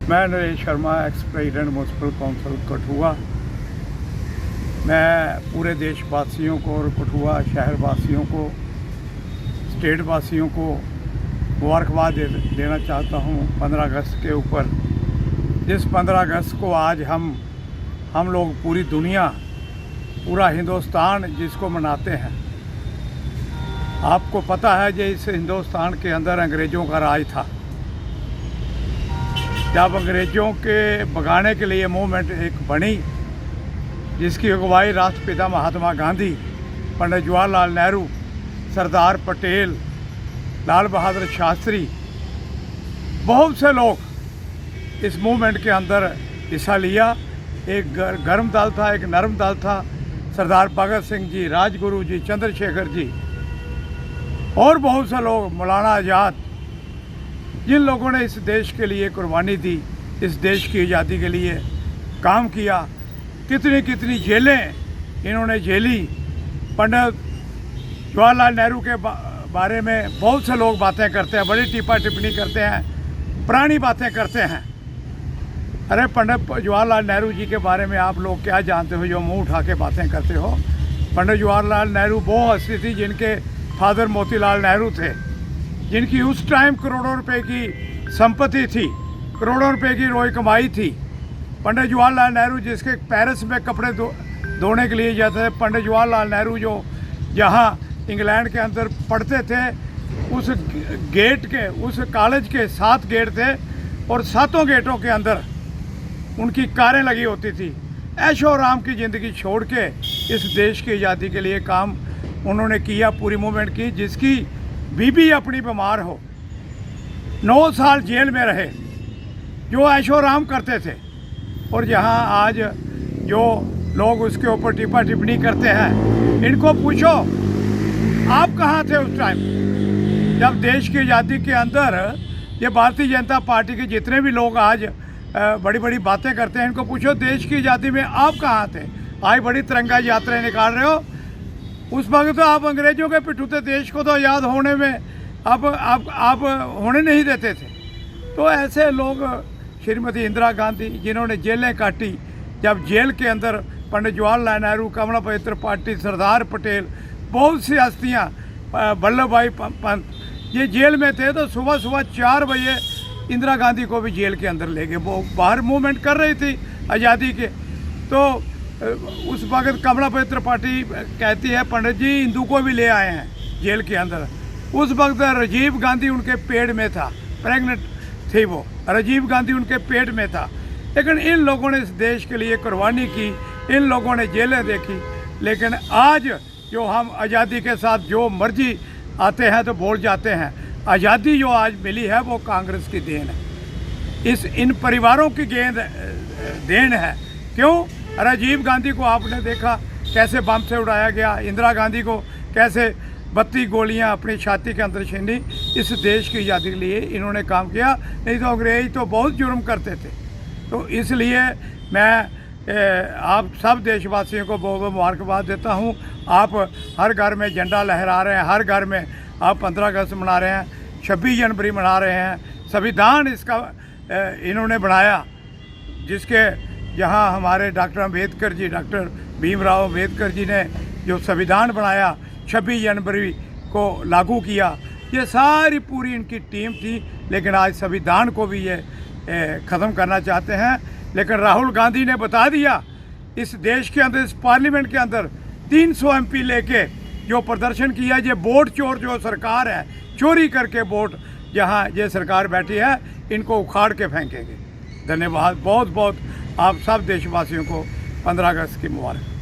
मैं Naresh Sharma, ex president municipal council Kathua. मैं पूरे देशवासियों को और कठुआ शहर वासियों को, स्टेट वासियों को मुबारकबाद देना चाहता हूँ 15 अगस्त के ऊपर। जिस 15 अगस्त को आज हम लोग पूरी दुनिया, पूरा हिंदुस्तान जिसको मनाते हैं। आपको पता है कि इस हिंदुस्तान के अंदर अंग्रेज़ों का राज था। जब अंग्रेज़ों के भगाने के लिए मूवमेंट एक बनी, जिसकी अगुवाई राष्ट्रपिता महात्मा गांधी, पंडित जवाहरलाल नेहरू, सरदार पटेल, लाल बहादुर शास्त्री, बहुत से लोग इस मूवमेंट के अंदर हिस्सा लिया। एक गर्म दल था, एक नरम दल था। सरदार भगत सिंह जी, राजगुरु जी, चंद्रशेखर जी और बहुत से लोग, मौलाना आज़ाद, जिन लोगों ने इस देश के लिए कुर्बानी दी, इस देश की आज़ादी के लिए काम किया। कितनी कितनी जेलें इन्होंने झेली। पंडित जवाहरलाल नेहरू के बारे में बहुत से लोग बातें करते हैं, बड़ी टीपा टिप्पणी करते हैं, पुरानी बातें करते हैं। अरे पंडित जवाहरलाल नेहरू जी के बारे में आप लोग क्या जानते हो जो मुंह उठा के बातें करते हो? पंडित जवाहरलाल नेहरू वो हस्ती थी जिनके फादर मोतीलाल नेहरू थे, जिनकी उस टाइम करोड़ों रुपए की संपत्ति थी, करोड़ों रुपए की रोज कमाई थी। पंडित जवाहरलाल नेहरू जिसके पेरिस में कपड़े धोने के लिए जाते थे। पंडित जवाहरलाल नेहरू जो जहाँ इंग्लैंड के अंदर पढ़ते थे, उस गेट के, उस कॉलेज के 7 गेट थे और 7 गेटों के अंदर उनकी कारें लगी होती थी। ऐशो आराम की ज़िंदगी छोड़ के इस देश की आज़ादी के लिए काम उन्होंने किया, पूरी मूवमेंट की। जिसकी बीबी अपनी बीमार हो, 9 साल जेल में रहे, जो ऐशो आराम करते थे। और यहाँ आज जो लोग उसके ऊपर टिप्पा टिप्पणी करते हैं, इनको पूछो आप कहाँ थे उस टाइम जब देश की आज़ादी के अंदर ये भारतीय जनता पार्टी के जितने भी लोग आज बड़ी बड़ी बातें करते हैं, इनको पूछो देश की आज़ादी में आप कहाँ थे? आज बड़ी तिरंगा यात्राएं निकाल रहे हो। उस वक्त तो आप अंग्रेज़ों के पिट्ठू थे, देश को तो आज़ाद होने में आप होने नहीं देते थे। तो ऐसे लोग, श्रीमती इंदिरा गांधी जिन्होंने जेलें काटी, जब जेल के अंदर पंडित जवाहरलाल नेहरू, कमला पवित्र पाटिल, सरदार पटेल, बहुत सी हस्तियाँ, वल्लभ भाई पंत, ये जेल में थे। तो सुबह सुबह 4 बजे इंदिरा गांधी को भी जेल के अंदर ले गए। वो बाहर मूवमेंट कर रही थी आज़ादी के। तो उस वक्त कमला पवित्र पार्टी कहती है पंडित जी हिंदू को भी ले आए हैं जेल के अंदर। उस वक्त राजीव गांधी उनके पेट में था, प्रेग्नेंट थी वो, राजीव गांधी उनके पेट में था। लेकिन इन लोगों ने इस देश के लिए कुर्बानी की, इन लोगों ने जेलें देखी। लेकिन आज जो हम आज़ादी के साथ जो मर्जी आते हैं तो बोल जाते हैं, आज़ादी जो आज मिली है वो कांग्रेस की देन है, इन परिवारों की देन है। क्यों? राजीव गांधी को आपने देखा कैसे बम से उड़ाया गया, इंदिरा गांधी को कैसे 32 गोलियां अपनी छाती के अंदर छीनी। इस देश की आज़ादी के लिए इन्होंने काम किया, नहीं तो अंग्रेज तो बहुत जुर्म करते थे। तो इसलिए मैं आप सब देशवासियों को बहुत बहुत मुबारकबाद देता हूँ। आप हर घर में झंडा लहरा रहे हैं, हर घर में आप 15 अगस्त मना रहे हैं, 26 जनवरी मना रहे हैं। संविधान इसका इन्होंने बनाया, जिसके जहाँ हमारे डॉक्टर अम्बेडकर जी, डॉक्टर भीमराव अम्बेडकर जी ने जो संविधान बनाया, 26 जनवरी को लागू किया। ये सारी पूरी इनकी टीम थी। लेकिन आज संविधान को भी ये ख़त्म करना चाहते हैं। लेकिन राहुल गांधी ने बता दिया, इस देश के अंदर, इस पार्लियामेंट के अंदर 300 MP लेके जो प्रदर्शन किया, ये वोट चोर जो सरकार है, चोरी करके वोट जहाँ ये सरकार बैठी है, इनको उखाड़ के फेंकेंगे। धन्यवाद। बहुत बहुत आप सब देशवासियों को 15 अगस्त की मुबारक।